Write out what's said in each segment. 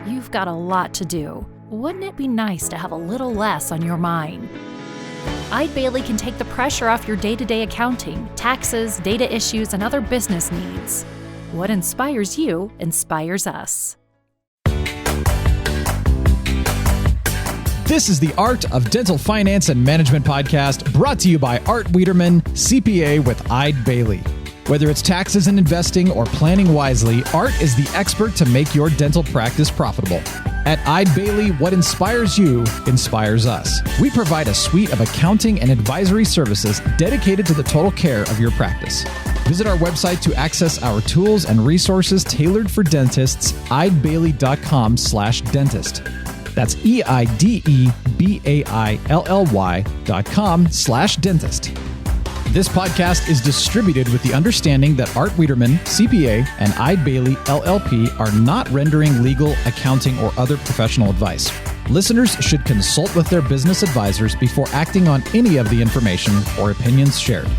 You've got a lot to do. Wouldn't it be nice to have a little less on your mind? Eide Bailly can take the pressure off your day-to-day accounting, taxes, data issues, and other business needs. What inspires you inspires us. This is the Art of Dental Finance and Management podcast, brought to you by Art Wiederman, CPA with Eide Bailly. Whether it's taxes and investing or planning wisely, Art is the expert to make your dental practice profitable. At Eide Bailly, what inspires you inspires us. We provide a suite of accounting and advisory services dedicated to the total care of your practice. Visit our website to access our tools and resources tailored for dentists, eidebailly.com/dentist. That's EIDEBAILLY.com/dentist. This podcast is distributed with the understanding that Art Wiederman, CPA, and Eide Bailly, LLP are not rendering legal, accounting, or other professional advice. Listeners should consult with their business advisors before acting on any of the information or opinions shared.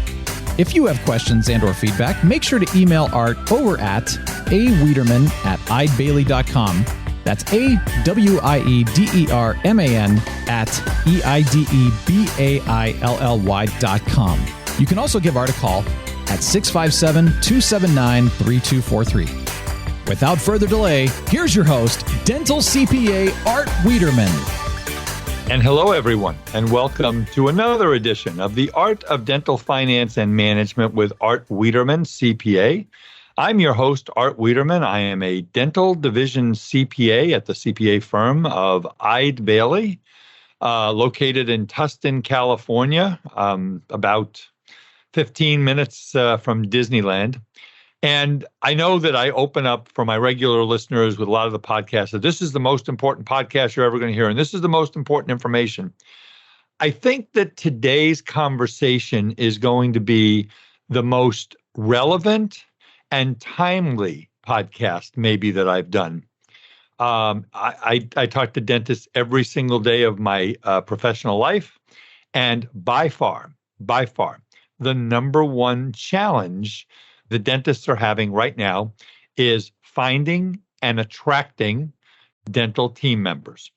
If you have questions and or feedback, make sure to email Art over at awiederman@eidebailly.com. That's AWIEDERMAN @EIDEBAILLY.com. You can also give Art a call at 657-279-3243. Without further delay, here's your host, Dental CPA Art Wiederman. And hello, everyone, and welcome to another edition of the Art of Dental Finance and Management with Art Wiederman, CPA. I'm your host, Art Wiederman. I am a dental division CPA at the CPA firm of Eide Bailly, located in Tustin, California, about 15 minutes from Disneyland. And I know that I open up for my regular listeners with a lot of the podcasts that this is the most important podcast you're ever going to hear, and this is the most important information. I think that today's conversation is going to be the most relevant and timely podcast maybe that I've done. I talk to dentists every single day of my professional life, and by far, the number one challenge the dentists are having right now is finding and attracting dental team members.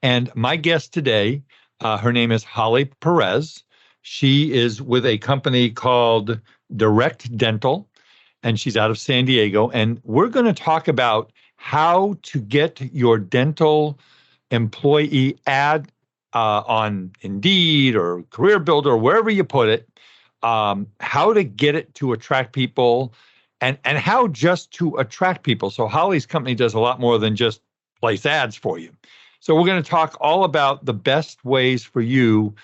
And my guest today, her name is Holli Perez. She is with a company called Direct Dental, and she's out of San Diego. And we're going to talk about how to get your dental employee ad on Indeed or Career Builder, or wherever you put it, how to get it to attract people and how just to attract people. So Holli's company does a lot more than just place ads for you. So we're going to talk all about the best ways for you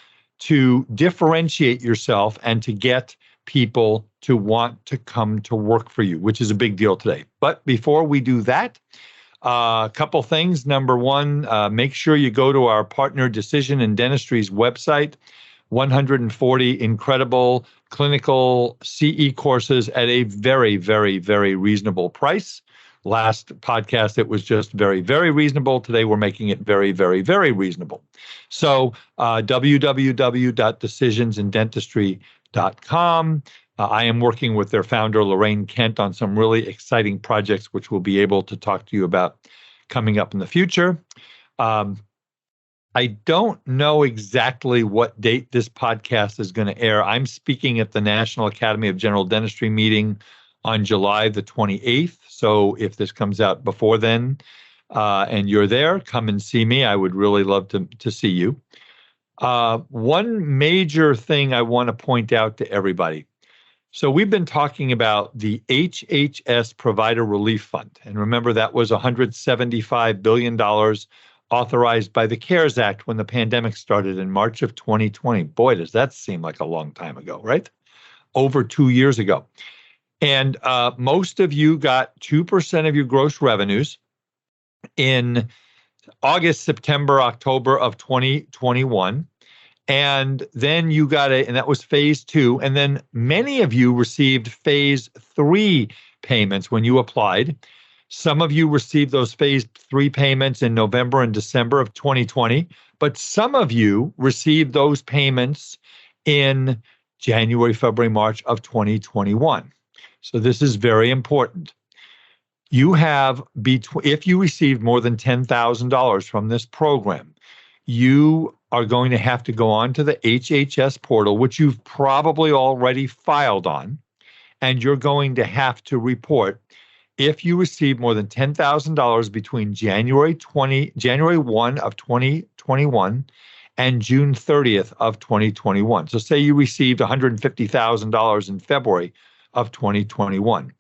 to differentiate yourself and to get people to want to come to work for you, which is a big deal today. But before we do that, a couple things. Number one, make sure you go to our Partner Decision in Dentistry's website. 140 incredible clinical CE courses at a very, very, very reasonable price. Last podcast, it was just very, very reasonable. Today, we're making it very, very, very reasonable. So www.decisionsindentistry.com. I am working with their founder, Lorraine Kent, on some really exciting projects, which we'll be able to talk to you about coming up in the future. I don't know exactly what date this podcast is going to air. I'm speaking at the National Academy of General Dentistry meeting on July the 28th. So if this comes out before then and you're there, come and see me. I would really love to see you. One major thing I want to point out to everybody. So we've been talking about the HHS Provider Relief Fund. And remember, that was $175 billion authorized by the CARES Act when the pandemic started in March of 2020. Boy, does that seem like a long time ago, right? Over 2 years ago. And most of you got 2% of your gross revenues in August, September, October of 2021. And then you got and that was phase 2. And then many of you received phase 3 payments when you applied. Some of you received those phase 3 payments in November and December of 2020, but some of you received those payments in January, February, March of 2021. So this is very important. You have if you receive more than $10,000 from this program, you are going to have to go on to the HHS portal, which you've probably already filed on, and you're going to have to report if you receive more than $10,000 between January 1 of 2021 and June 30th of 2021. So say you received $150,000 in February of 2021.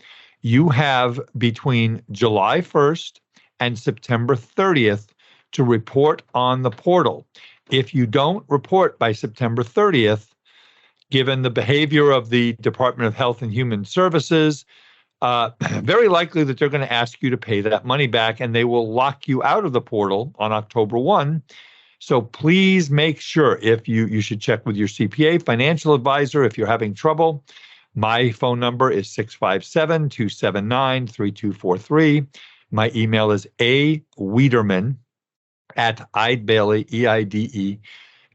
You have between July 1st and September 30th to report on the portal. If you don't report by September 30th, given the behavior of the Department of Health and Human Services, very likely that they're going to ask you to pay that money back, and they will lock you out of the portal on October 1. So please make sure if you should check with your CPA, financial advisor, if you're having trouble. My phone number is 657-279-3243. My email is awiederman@eidebailey,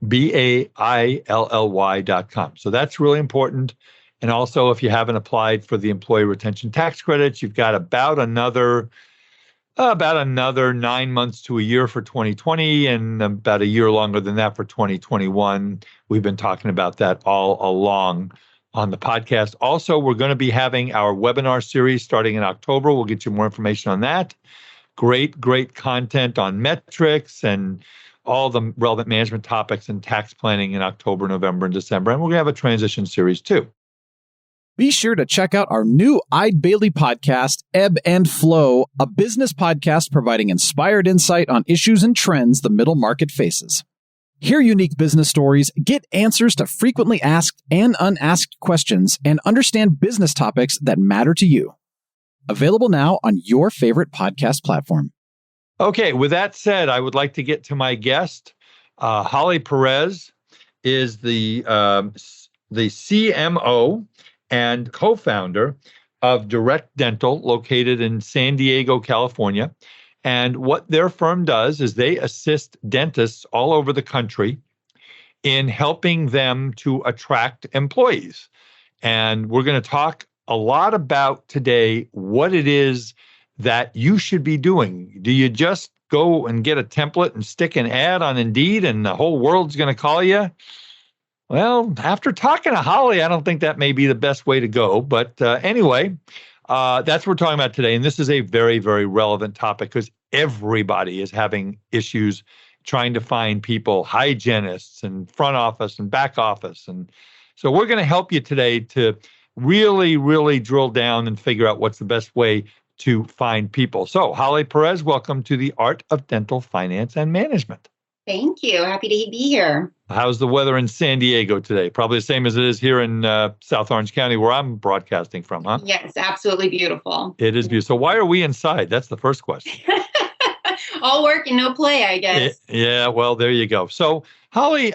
EIDEBAILLY.com. So that's really important. And also, if you haven't applied for the employee retention tax credits, you've got about another 9 months to a year for 2020 and about a year longer than that for 2021. We've been talking about that all along on the podcast. Also, we're going to be having our webinar series starting in October. We'll get you more information on that. Great content on metrics and all the relevant management topics and tax planning in October, November, and December. And we're going to have a transition series too. Be sure to check out our new Eide Bailey podcast, Ebb and Flow, a business podcast providing inspired insight on issues and trends the middle market faces. Hear unique business stories, get answers to frequently asked and unasked questions, and understand business topics that matter to you. Available now on your favorite podcast platform. Okay, with that said, I would like to get to my guest. Holli Perez is the CMO and co-founder of Direct Dental, located in San Diego, California. And what their firm does is they assist dentists all over the country in helping them to attract employees. And we're going to talk a lot about today what it is that you should be doing. Do you just go and get a template and stick an ad on Indeed and the whole world's going to call you? Well, after talking to Holli, I don't think that may be the best way to go. But anyway, that's what we're talking about today. And this is a very, very relevant topic because everybody is having issues trying to find people, hygienists and front office and back office. And so we're going to help you today to really, really drill down and figure out what's the best way to find people. So Holli Perez, welcome to the Art of Dental Finance and Management. Thank you. Happy to be here. How's the weather in San Diego today? Probably the same as it is here in South Orange County, where I'm broadcasting from, huh? Yes, absolutely beautiful. It is beautiful. So why are we inside? That's the first question. All work and no play, I guess. Yeah, well, there you go. So Holli,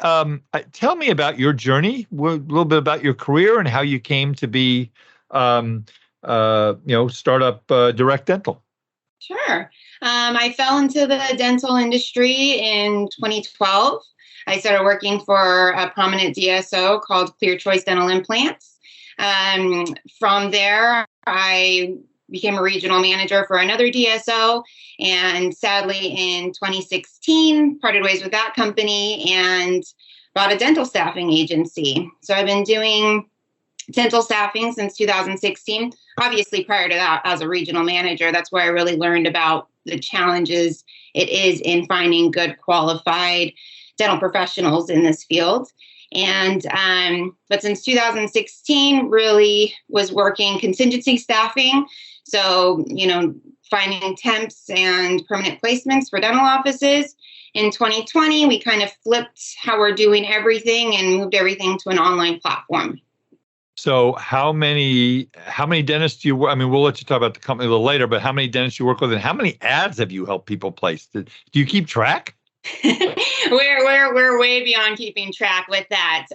tell me about your journey, a little bit about your career and how you came to be, start up Direct Dental. Sure. I fell into the dental industry in 2012. I started working for a prominent DSO called Clear Choice Dental Implants. From there, I became a regional manager for another DSO. And sadly, in 2016, parted ways with that company and bought a dental staffing agency. So I've been doing dental staffing since 2016. Obviously, prior to that, as a regional manager, that's where I really learned about the challenges it is in finding good qualified dental professionals in this field. And but since 2016, really was working contingency staffing. So, finding temps and permanent placements for dental offices. In 2020, we kind of flipped how we're doing everything and moved everything to an online platform. So how many dentists do you work? I mean, we'll let you talk about the company a little later, but how many dentists you work with and how many ads have you helped people place? Do you keep track? We're way beyond keeping track with that.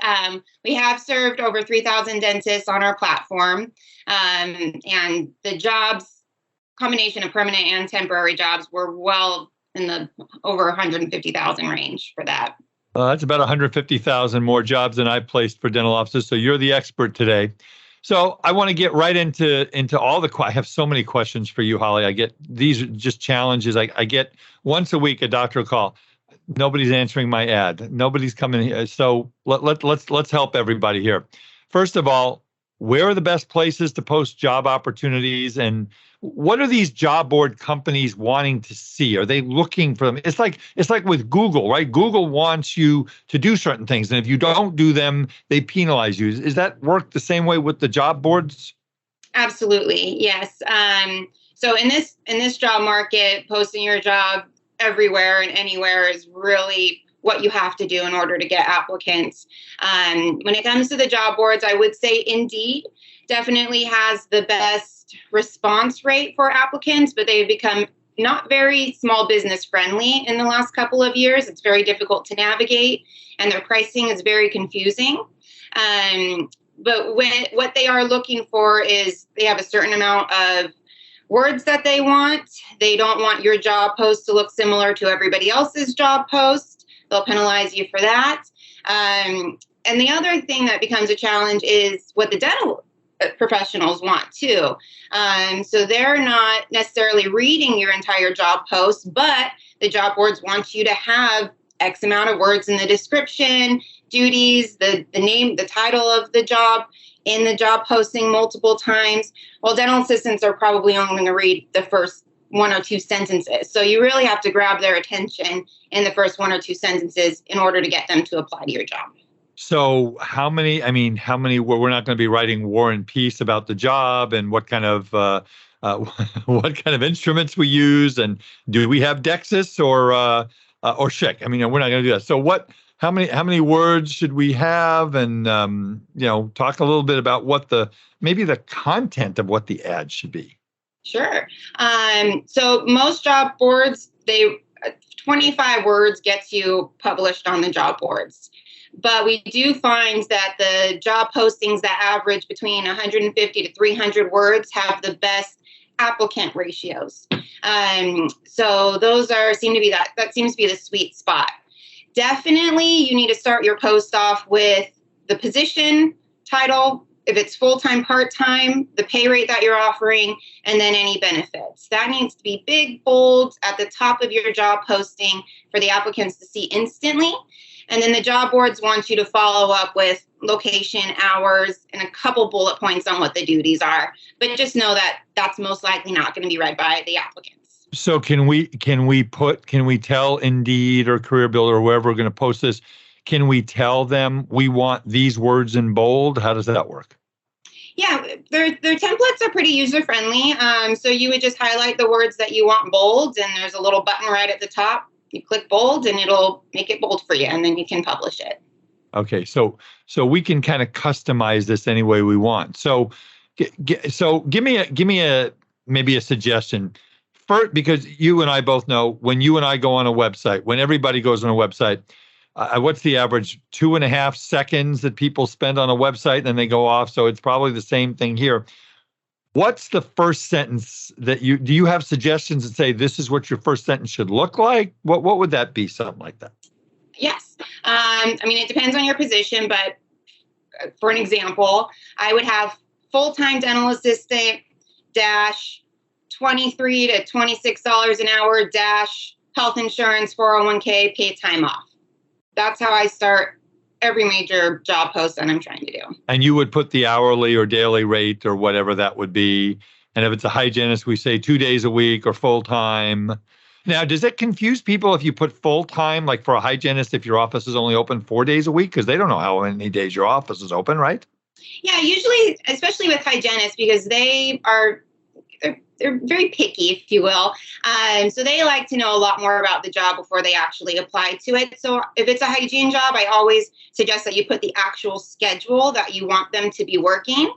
We have served over 3,000 dentists on our platform. And the jobs, combination of permanent and temporary jobs, were well in the over 150,000 range for that. That's about 150,000 more jobs than I placed for dental offices. So you're the expert today. So I want to get right into all the. I have so many questions for you, Holly. I get these are just challenges. I get once a week a doctor call. Nobody's answering my ad. Nobody's coming here. So let's help everybody here. First of all, where are the best places to post job opportunities, and what are these job board companies wanting to see? Are they looking for them? It's like with Google, right? Google wants you to do certain things, and if you don't do them, they penalize you. Is that work the same way with the job boards? Absolutely, yes. So in this job market, posting your job everywhere and anywhere is really what you have to do in order to get applicants. When it comes to the job boards, I would say Indeed definitely has the best response rate for applicants, but they've become not very small business friendly in the last couple of years. It's very difficult to navigate, and their pricing is very confusing. But what they are looking for is they have a certain amount of words that they want. They don't want your job post to look similar to everybody else's job post. They'll penalize you for that. And the other thing that becomes a challenge is what the dental professionals want too. So they're not necessarily reading your entire job post, but the job boards want you to have X amount of words in the description, duties, the name, the title of the job in the job posting multiple times. Well, dental assistants are probably only going to read the first one or two sentences. So you really have to grab their attention in the first one or two sentences in order to get them to apply to your job. So how many, we're not going to be writing War and Peace about the job and what kind of instruments we use, and do we have Dexis or Schick? We're not going to do that. So how many words should we have? And, talk a little bit about what maybe the content of what the ad should be. Sure. So most job boards, 25 words gets you published on the job boards. But we do find that the job postings that average between 150 to 300 words have the best applicant ratios. So those seems to be the sweet spot. Definitely, you need to start your post off with the position, title, if it's full-time, part-time, the pay rate that you're offering, and then any benefits. That needs to be big, bold, at the top of your job posting for the applicants to see instantly. And then the job boards want you to follow up with location, hours, and a couple bullet points on what the duties are. But just know that that's most likely not going to be read by the applicants. So can we tell Indeed or Career Builder or wherever we're going to post this, can we tell them we want these words in bold? How does that work? Yeah, their templates are pretty user-friendly. So you would just highlight the words that you want bold, and there's a little button right at the top. You click bold, and it'll make it bold for you, and then you can publish it. Okay, so we can kind of customize this any way we want. So give me maybe a suggestion. First, because you and I both know when you and I go on a website, when everybody goes on a website, what's the average 2.5 seconds that people spend on a website and then they go off? So it's probably the same thing here. What's the first sentence do you have suggestions that say this is what your first sentence should look like? What would that be? Something like that? Yes. It depends on your position, but for an example, I would have full-time dental assistant dash $23 to $26 an hour dash health insurance, 401k, paid time off. That's how I start every major job post that I'm trying to do. And you would put the hourly or daily rate or whatever that would be. And if it's a hygienist, we say 2 days a week or full-time. Now, does it confuse people if you put full-time, like for a hygienist, if your office is only open 4 days a week? Because they don't know how many days your office is open, right? Yeah, usually, especially with hygienists, because they're very picky, if you will. So they like to know a lot more about the job before they actually apply to it. So if it's a hygiene job, I always suggest that you put the actual schedule that you want them to be working.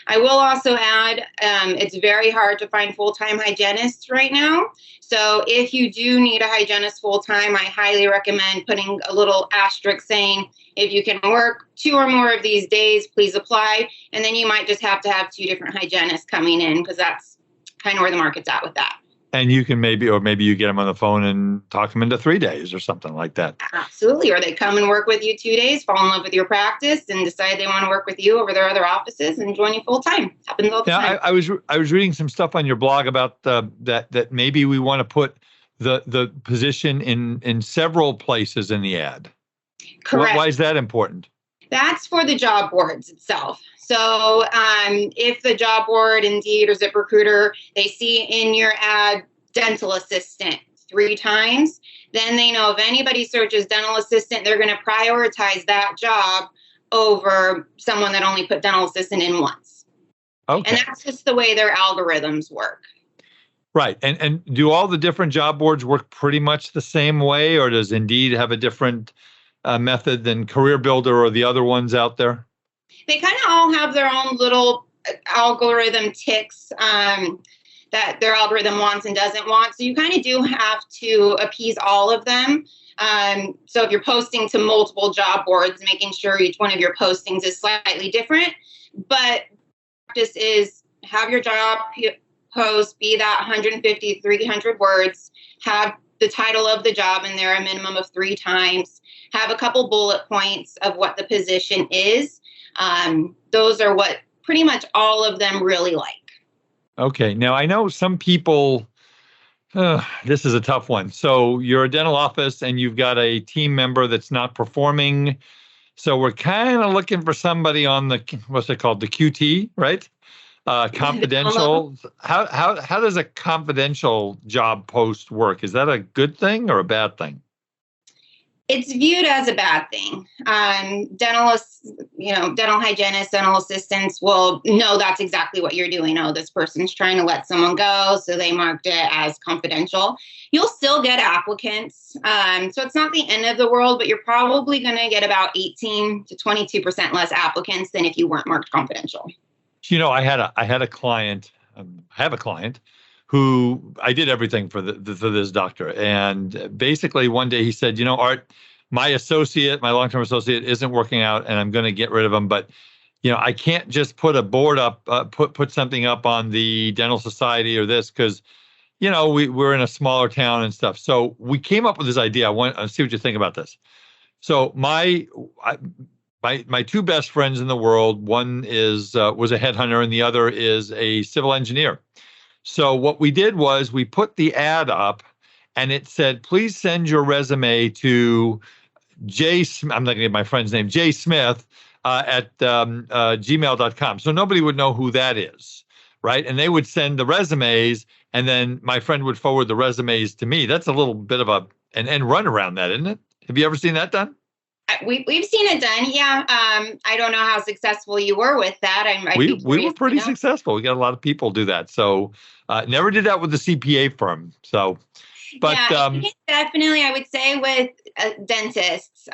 I will also add, it's very hard to find full-time hygienists right now. So if you do need a hygienist full-time, I highly recommend putting a little asterisk saying, if you can work 2 or more of these days, please apply. And then you might just have to have 2 different hygienists coming in, because that's kind of where the market's at with that. And you can maybe you get them on the phone and talk them into 3 days or something like that. Absolutely. Or they come and work with you 2 days, fall in love with your practice, and decide they want to work with you over their other offices and join you full time. Happens all the time. I was reading some stuff on your blog about that maybe we want to put the position in several places in the ad. Correct. Why is that important? That's for the job boards itself. So if the job board, Indeed or ZipRecruiter, they see in your ad dental assistant 3 times, then they know if anybody searches dental assistant, they're going to prioritize that job over someone that only put dental assistant in once. Okay. And that's just the way their algorithms work. Right. And do all the different job boards work pretty much the same way, or does Indeed have a different method than Career Builder or the other ones out there? They kind of all have their own little algorithm ticks that their algorithm wants and doesn't want. So you kind of do have to appease all of them. So if you're posting to multiple job boards, making sure each one of your postings is slightly different. But practice is have your job post be that 150, 300 words, have the title of the job in there a minimum of 3 times, have a couple bullet points of what the position is. Those are what pretty much all of them really like. Okay. Now, I know some people, this is a tough one. So you're a dental office and you've got a team member that's not performing. So we're kind of looking for somebody on the, what's it called? The QT, right? Confidential. How does a confidential job post work? Is that a good thing or a bad thing? It's viewed as a bad thing. Dental hygienists, dental assistants will know that's exactly what you're doing. Oh, this person's trying to let someone go, so they marked it as confidential. You'll still get applicants. So it's not the end of the world, but you're probably going to get about 18 to 22% less applicants than if you weren't marked confidential. You know, I had a client. I have a client who I did everything for this doctor, and basically one day he said, Art, my long-term associate isn't working out, and I'm going to get rid of him. But I can't just put a board up, put something up on the dental society or this because we're in a smaller town and stuff. So we came up with this idea. I want to see what you think about this. So my 2 best friends in the world, one was a headhunter and the other is a civil engineer. So what we did was we put the ad up and it said, please send your resume to I'm not going to give my friend's name, Jay Smith at gmail.com. So nobody would know who that is, right? And they would send the resumes and then my friend would forward the resumes to me. That's a little bit of an end run around that, isn't it? Have you ever seen that done? We've seen it done, yeah. I don't know how successful you were with that. We were pretty successful. We got a lot of people do that. So never did that with the CPA firm. So, but definitely, I would say with dentists,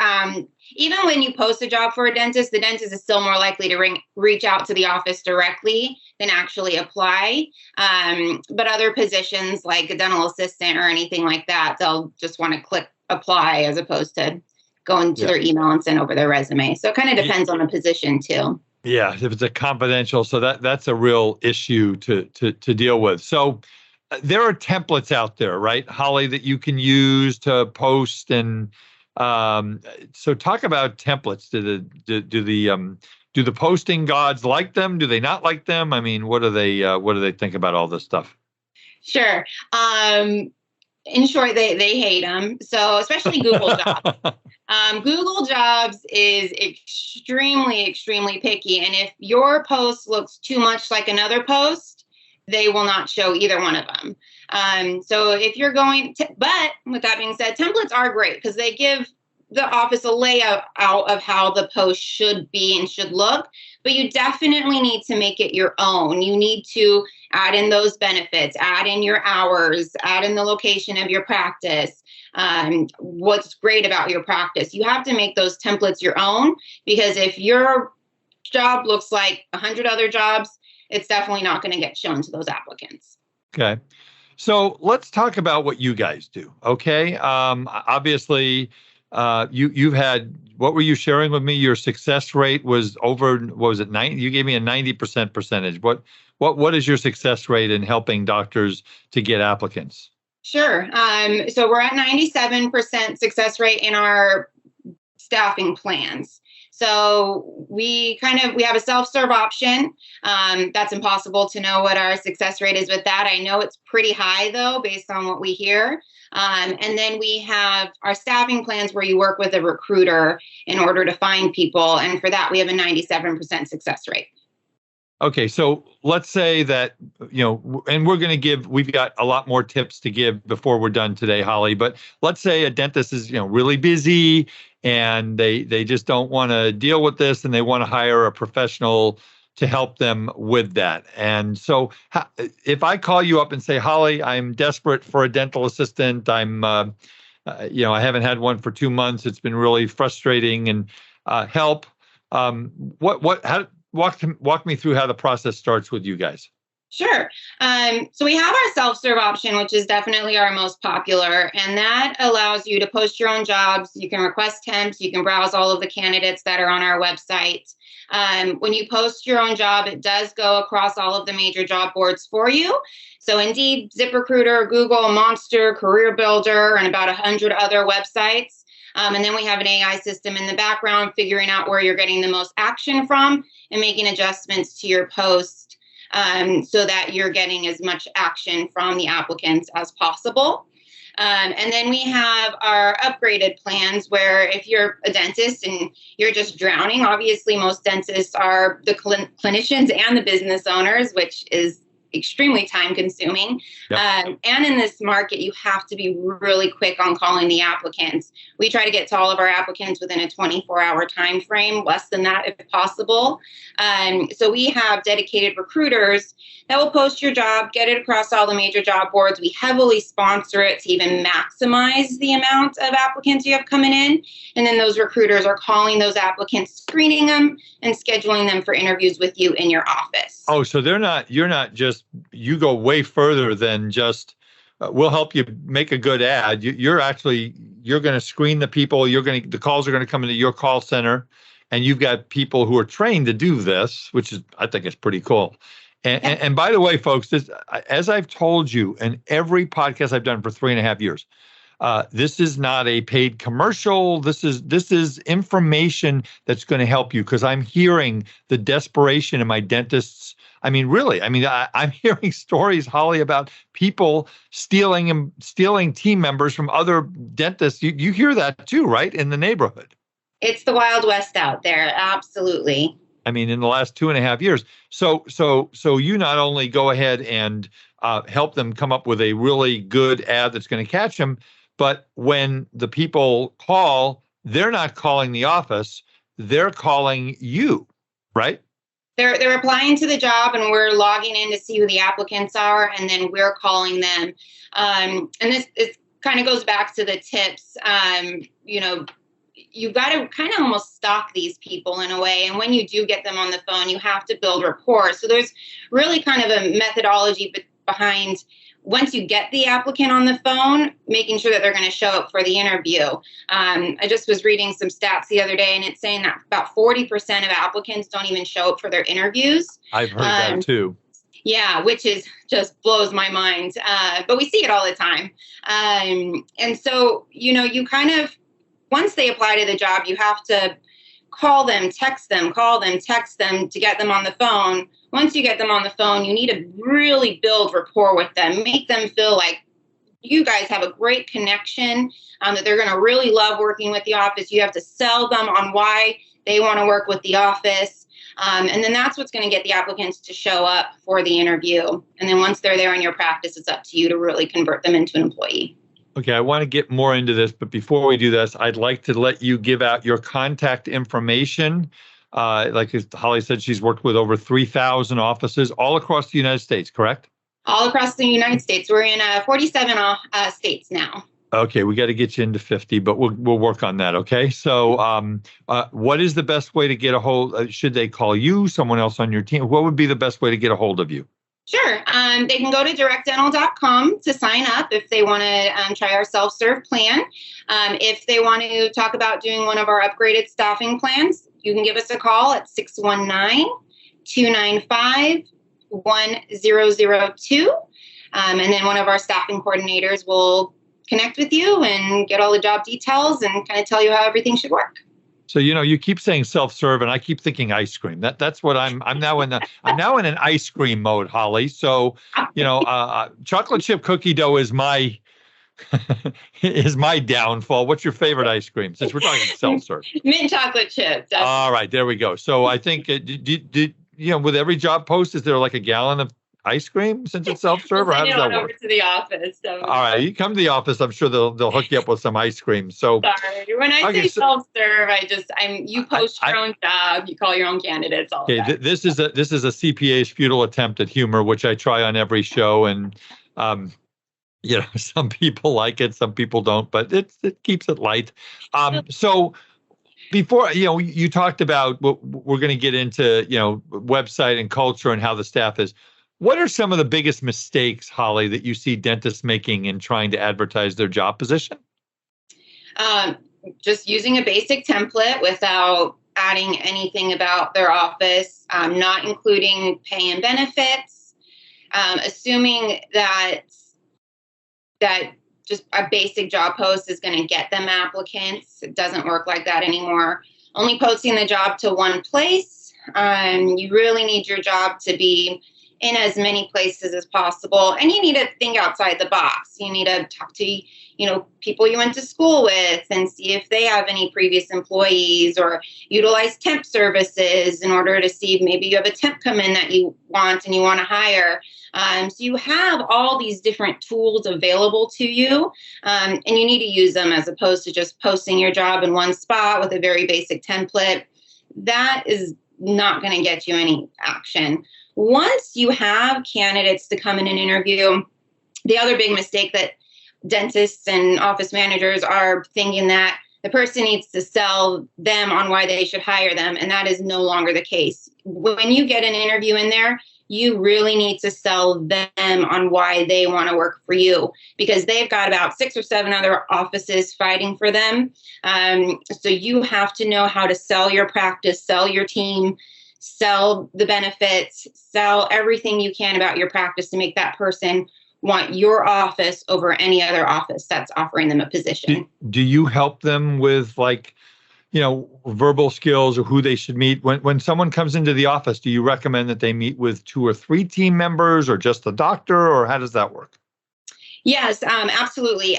even when you post a job for a dentist, the dentist is still more likely to reach out to the office directly than actually apply. But other positions like a dental assistant or anything like that, they'll just want to click apply as opposed to going to their email and send over their resume. So it kind of depends on the position too. Yeah, if it's a confidential, so that's a real issue to deal with. So there are templates out there, right, Holly, that you can use to post, and so talk about templates. Do the posting gods like them? Do they not like them? I mean, what do they think about all this stuff? Sure. In short, they hate them. So especially Google Jobs. Google Jobs is extremely, extremely picky. And if your post looks too much like another post, they will not show either one of them. So if you're but with that being said, templates are great because they give the office a layout out of how the post should be and should look, but you definitely need to make it your own. You need to add in those benefits, add in your hours, add in the location of your practice, what's great about your practice. You have to make those templates your own because if your job looks like 100 other jobs, it's definitely not going to get shown to those applicants. Okay. So let's talk about what you guys do. Okay. Obviously, you've had, what were you sharing with me? Your success rate was over, what was it, 90? You gave me a 90% percentage. What What is your success rate in helping doctors to get applicants? Sure. So we're at 97% success rate in our staffing plans. So we have a self-serve option. That's impossible to know what our success rate is with that. I know it's pretty high though, based on what we hear. And then we have our staffing plans where you work with a recruiter in order to find people. And for that, we have a 97% success rate. Okay, so let's say that, and we've got a lot more tips to give before we're done today, Holli, but let's say a dentist is, really busy and they just don't want to deal with this and they want to hire a professional to help them with that. And so if I call you up and say, Holli, I'm desperate for a dental assistant, I haven't had one for 2 months. It's been really frustrating and help. Walk me through how the process starts with you guys. Sure. So we have our self-serve option, which is definitely our most popular, and that allows you to post your own jobs. You can request temps. You can browse all of the candidates that are on our website. When you post your own job, it does go across all of the major job boards for you. So Indeed, ZipRecruiter, Google, Monster, Career Builder, and about 100 other websites. And then we have an AI system in the background figuring out where you're getting the most action from and making adjustments to your post so that you're getting as much action from the applicants as possible. And then we have our upgraded plans where if you're a dentist and you're just drowning, obviously most dentists are the clinicians and the business owners, which is extremely time consuming. Yep. And in this market, you have to be really quick on calling the applicants. We try to get to all of our applicants within a 24-hour time frame, less than that if possible. So we have dedicated recruiters that will post your job, get it across all the major job boards. We heavily sponsor it to even maximize the amount of applicants you have coming in. And then those recruiters are calling those applicants, screening them, and scheduling them for interviews with you in your office. Oh, so you're not just, you go way further than just, we'll help you make a good ad. You're going to screen the people. The calls are going to come into your call center, and you've got people who are trained to do this, which is, I think, is pretty cool. And by the way, folks, as I've told you in every podcast I've done for 3.5 years, this is not a paid commercial. This is information that's going to help you, because I'm hearing the desperation in my dentists. I mean, really, I'm hearing stories, Holli, about people stealing team members from other dentists. You hear that too, right? In the neighborhood. It's the Wild West out there. Absolutely. In the last 2.5 years. So you not only go ahead and help them come up with a really good ad that's going to catch them, but when the people call, they're not calling the office, they're calling you, right? They're applying to the job, and we're logging in to see who the applicants are, and then we're calling them. And this kind of goes back to the tips. You've got to kind of almost stalk these people in a way. And when you do get them on the phone, you have to build rapport. So there's really kind of a methodology behind, once you get the applicant on the phone, making sure that they're going to show up for the interview. I just was reading some stats the other day, and it's saying that about 40% of applicants don't even show up for their interviews. I've heard that too. Yeah, which is just blows my mind. But we see it all the time. And so, you kind of, once they apply to the job, you have to call them, text them to get them on the phone. Once you get them on the phone, you need to really build rapport with them, make them feel like you guys have a great connection, that they're going to really love working with the office. You have to sell them on why they want to work with the office. And then that's what's going to get the applicants to show up for the interview. And then once they're there in your practice, it's up to you to really convert them into an employee. Okay, I want to get more into this, but before we do this, I'd like to let you give out your contact information. Like Holli said, she's worked with over 3,000 offices all across the United States, correct? All across the United States. We're in 47 states now. Okay, we got to get you into 50, but we'll work on that, okay? So what is the best way to get a hold? Should they call you, someone else on your team? What would be the best way to get a hold of you? Sure. They can go to directdental.com to sign up if they want to try our self-serve plan. If they want to talk about doing one of our upgraded staffing plans, you can give us a call at 619-295-5785. 1002. And then one of our staffing coordinators will connect with you and get all the job details and kind of tell you how everything should work. So, you keep saying self-serve, and I keep thinking ice cream. That's what I'm now in an ice cream mode, Holly. So, chocolate chip cookie dough is my downfall. What's your favorite ice cream? Since we're talking self-serve, mint chocolate chips. All right, there we go. So I think with every job post, is there like a gallon of ice cream since it's self-serve, or how does that work? Over to the office. So. All right, you come to the office. I'm sure they'll hook you up with some ice cream. So sorry, when I say self-serve, you post your own job, you call your own candidates. All okay, that. This is a CPA's futile attempt at humor, which I try on every show, and some people like it, some people don't, but it keeps it light. So. Before, you talked about what we're going to get into, website and culture and how the staff is. What are some of the biggest mistakes, Holly, that you see dentists making in trying to advertise their job position? Just using a basic template without adding anything about their office, not including pay and benefits, assuming that just a basic job post is going to get them applicants. It doesn't work like that anymore. Only posting the job to one place. You really need your job to be in as many places as possible. And you need to think outside the box. You need to talk to, people you went to school with and see if they have any previous employees, or utilize temp services in order to see if maybe you have a temp come in that you want and you want to hire. So you have all these different tools available to you, and you need to use them as opposed to just posting your job in one spot with a very basic template. That is not going to get you any action. Once you have candidates to come in and interview, the other big mistake that dentists and office managers are thinking that the person needs to sell them on why they should hire them, and that is no longer the case. When you get an interview in there, you really need to sell them on why they want to work for you, because they've got about 6 or 7 other offices fighting for them. So you have to know how to sell your practice, sell your team, sell the benefits, sell everything you can about your practice to make that person want your office over any other office that's offering them a position. Do you help them with verbal skills or who they should meet? When someone comes into the office, do you recommend that they meet with 2 or 3 team members or just the doctor, or how does that work? Yes, absolutely.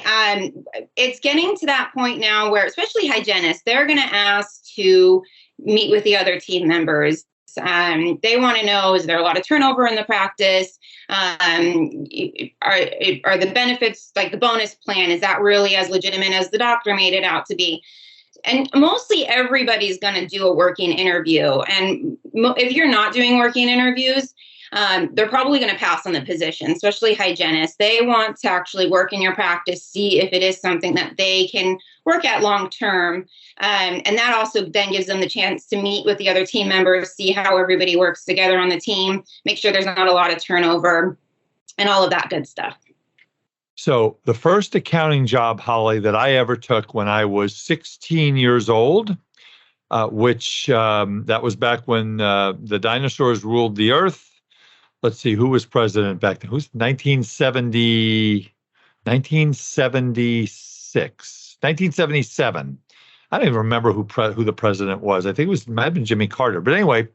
It's getting to that point now where, especially hygienists, they're going to ask to meet with the other team members. They want to know, is there a lot of turnover in the practice? Are the benefits, like the bonus plan, is that really as legitimate as the doctor made it out to be? And mostly everybody's going to do a working interview. And if you're not doing working interviews, they're probably going to pass on the position, especially hygienists. They want to actually work in your practice, see if it is something that they can work at long term. And that also then gives them the chance to meet with the other team members, see how everybody works together on the team, make sure there's not a lot of turnover and all of that good stuff. So the first accounting job, Holly, that I ever took when I was 16 years old, which that was back when the dinosaurs ruled the earth. Let's see, who was president back then? 1977. I don't even remember who the president was. I think it might have been Jimmy Carter. But anyway,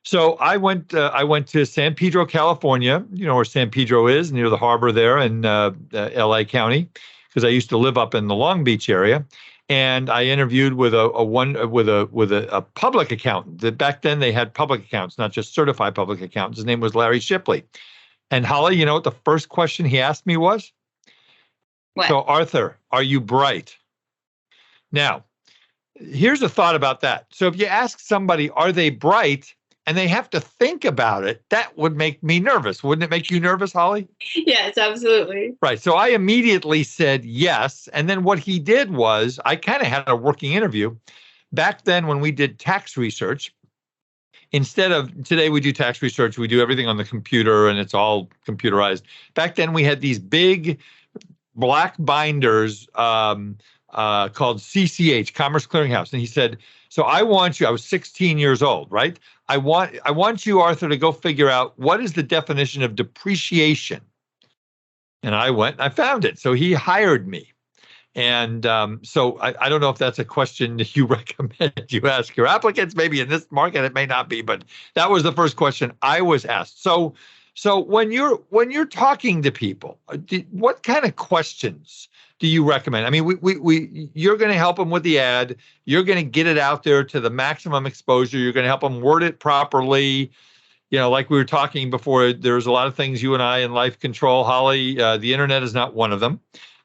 so I went to San Pedro, California. You know where San Pedro is, near the harbor there in LA County, because I used to live up in the Long Beach area. And I interviewed with a public accountant. That back then they had public accountants, not just certified public accountants. His name was Larry Shipley. And Holly, you know what the first question he asked me was? What? So, Arthur, are you bright? Now, here's a thought about that. So if you ask somebody, are they bright, and they have to think about it, that would make me nervous. Wouldn't it make you nervous, Holly? Yes, absolutely. Right. So I immediately said yes. And then what he did was, I kind of had a working interview. Back then when we did tax research, instead of today we do tax research, we do everything on the computer and it's all computerized. Back then we had these big black binders called CCH, Commerce Clearinghouse. And he said, So I want you, I was 16 years old, right? I want you, Arthur, to go figure out what is the definition of depreciation. And I went and I found it. So he hired me. And so I don't know if that's a question that you recommend you ask your applicants. Maybe in this market it may not be, but that was the first question I was asked. So when you're talking to people, what kind of questions do you recommend? I mean, you're going to help them with the ad. You're going to get it out there to the maximum exposure. You're going to help them word it properly. You know, like we were talking before, there's a lot of things you and I in life control, Holly. The internet is not one of them,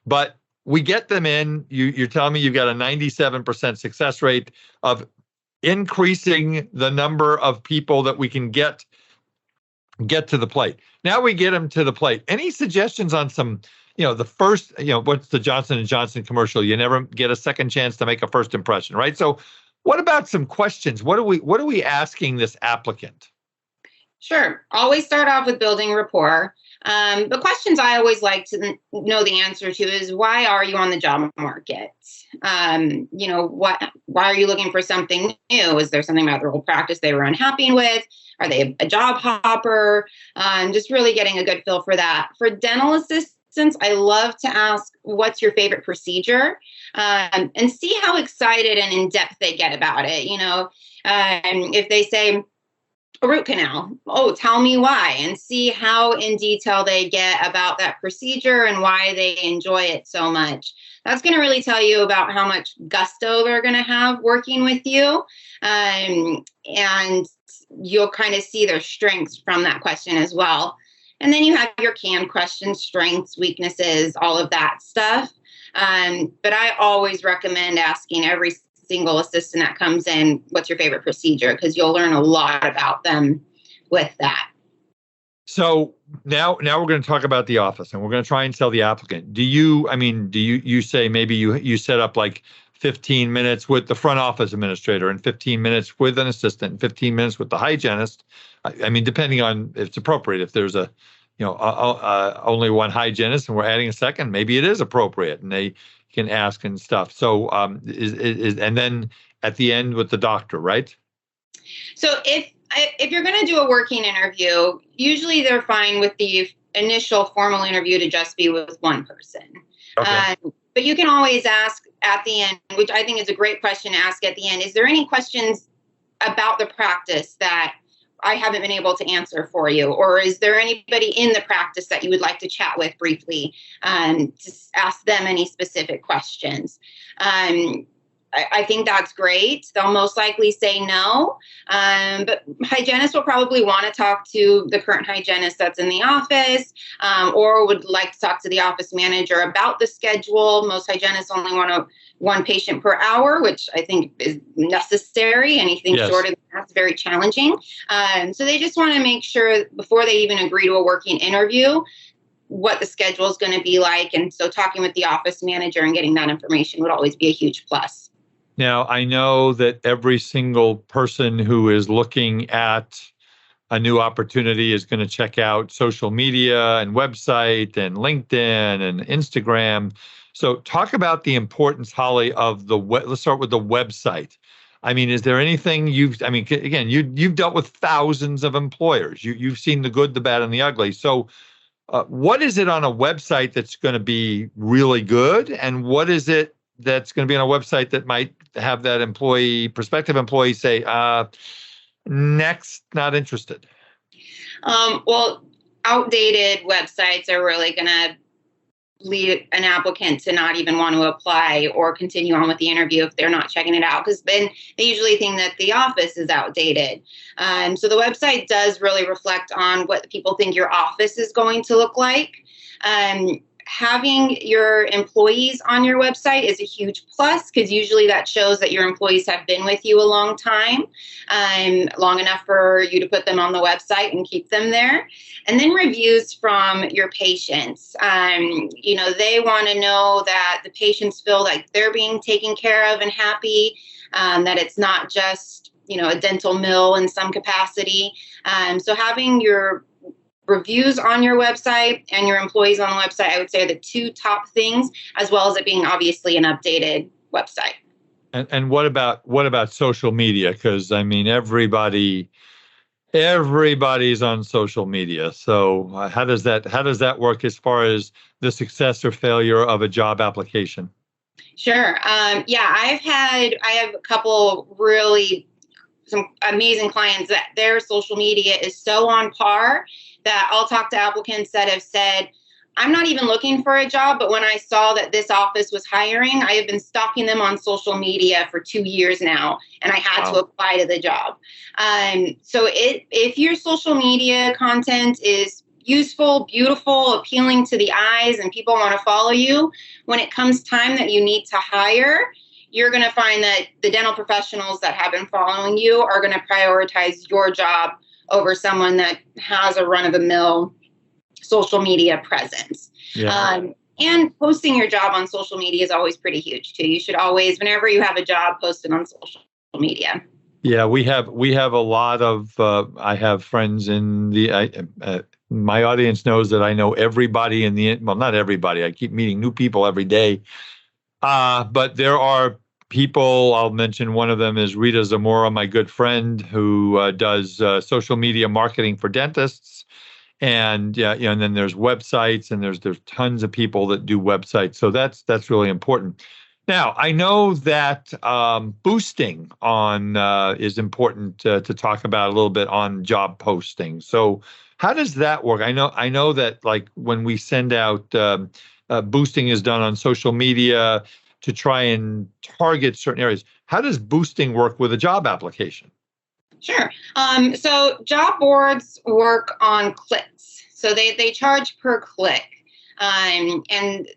but we get them in. You're telling me you've got a 97% success rate of increasing the number of people that we can get to the plate. Now we get them to the plate. Any suggestions on some, the first, what's the Johnson & Johnson commercial? You never get a second chance to make a first impression, right? So what about some questions? What are we asking this applicant? Sure. Always start off with building rapport. The questions I always like to know the answer to is, why are you on the job market? Why are you looking for something new? Is there something about their old practice they were unhappy with? Are they a job hopper? Just really getting a good feel for that. For dental assistants, I love to ask, what's your favorite procedure? And see how excited and in depth they get about it. If they say, a root canal. Oh, tell me why, and see how in detail they get about that procedure and why they enjoy it so much. That's going to really tell you about how much gusto they're going to have working with you. And you'll kind of see their strengths from that question as well. And then you have your canned questions, strengths, weaknesses, all of that stuff. But I always recommend asking every single assistant that comes in, what's your favorite procedure? Because you'll learn a lot about them with that. So now we're going to talk about the office, and we're going to try and sell the applicant. Do you say maybe you set up like 15 minutes with the front office administrator and 15 minutes with an assistant and 15 minutes with the hygienist? I mean, depending on if it's appropriate. If there's only one hygienist and we're adding a second, maybe it is appropriate and they can ask and stuff. So and then at the end with the doctor, right? So if you're going to do a working interview, usually they're fine with the initial formal interview to just be with one person. Okay. But you can always ask at the end, which I think is a great question to ask at the end. Is there any questions about the practice that I haven't been able to answer for you? Or is there anybody in the practice that you would like to chat with briefly to ask them any specific questions? I think that's great. They'll most likely say no, but hygienists will probably want to talk to the current hygienist that's in the office, or would like to talk to the office manager about the schedule. Most hygienists only want one patient per hour, which I think is necessary. Anything short of that's very challenging. So they just want to make sure before they even agree to a working interview, what the schedule is going to be like. And so talking with the office manager and getting that information would always be a huge plus. Now, I know that every single person who is looking at a new opportunity is going to check out social media and website and LinkedIn and Instagram. So talk about the importance, Holly, of let's start with the website. I mean, is there anything you've dealt with thousands of employers. You've seen the good, the bad, and the ugly. So what is it on a website that's going to be really good? And what is it that's going to be on a website that might have that prospective employee say, next, not interested? Well, outdated websites are really going to lead an applicant to not even want to apply or continue on with the interview if they're not checking it out, because then they usually think that the office is outdated. So the website does really reflect on what people think your office is going to look like. Having your employees on your website is a huge plus, because usually that shows that your employees have been with you a long time, long enough for you to put them on the website and keep them there. And then reviews from your patients. They want to know that the patients feel like they're being taken care of and happy, that it's not just, a dental mill in some capacity. So having your reviews on your website and your employees on the website, I would say, are the two top things, as well as it being obviously an updated website. And what about social media? Because I mean, everybody's on social media. So how does that work as far as the success or failure of a job application? Sure. Yeah, I have a couple really some amazing clients that their social media is so on par that I'll talk to applicants that have said, I'm not even looking for a job, but when I saw that this office was hiring, I have been stalking them on social media for 2 years now, and I had to apply to the job. So if your social media content is useful, beautiful, appealing to the eyes, and people want to follow you, when it comes time that you need to hire, you're going to find that the dental professionals that have been following you are going to prioritize your job over someone that has a run-of-the-mill social media presence. Yeah. And posting your job on social media is always pretty huge too. You should always, whenever you have a job, post it on social media. Yeah, we have a lot of. I have friends in the. My audience knows that I know everybody in the. Well, not everybody. I keep meeting new people every day. But there are people. I'll mention one of them is Rita Zamora, my good friend, who does social media marketing for dentists. And and then there's websites, and there's tons of people that do websites. So that's really important. Now, I know that boosting on is important to talk about a little bit on job posting. So how does that work? I know that like when we send out boosting is done on social media to try and target certain areas. How does boosting work with a job application? Sure. So job boards work on clicks. So they charge per click. And